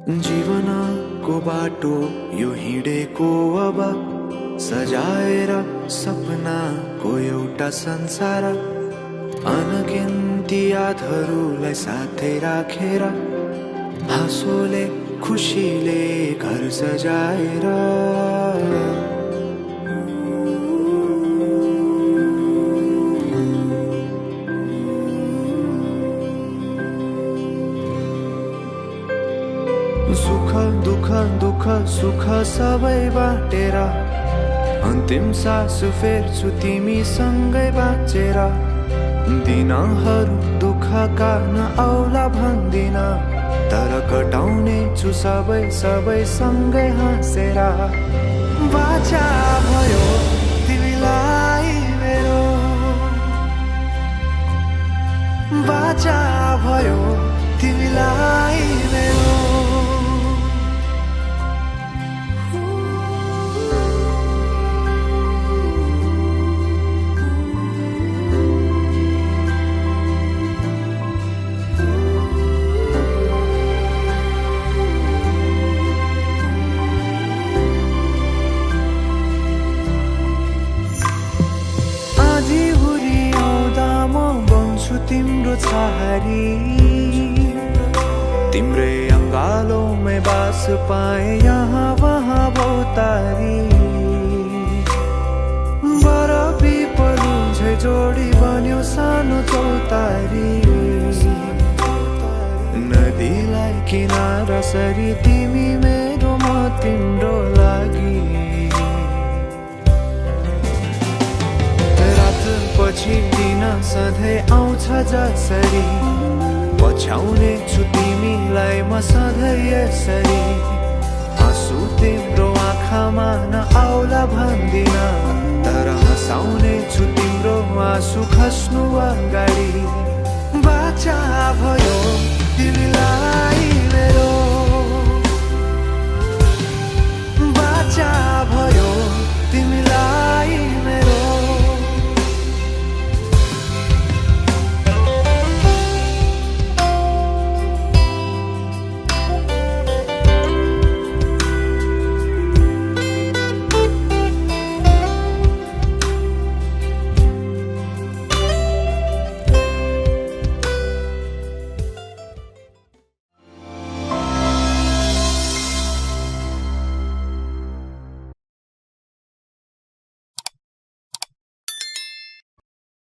जीवनको बाटो यो हिँडेको अब सजाएर सपनाको एउटा संसार अनगिन्ती यादहरूलाई साथै राखेर हाँसोले खुसीले घर सजाएर सुख दुख दुख सुख सबै बाटेर अन्तिम सास फेर्छु तिमीसँगै बाँचेर दिनहरू दुःखका नआउला भन्दिन तर कटाउने छु सबै सबै सँगै हाँसेर बाचा भयो तिमीलाई मेरो बाचा भयो तिमीलाई मेरो तिम्रो छहारी तिम्रै अंगालों में बास पाए यहाँ वहाँ बहुतारी बर पिपलु झै जोडी बन्यो सानो चौतारी नदीलाई किनारा सरी तिमी मेरो म तिम्रो लागि पछि दिन सधैँ आउँछ जसरी पछ्याउने छु तिमीलाई म सधैँ यसरी आँसु तिम्रो आँखामा नआउला भन्दिन तर हँसाउने छु तिम्रो आँसु खस्नु अगाडि बाचा भयो तिमीलाई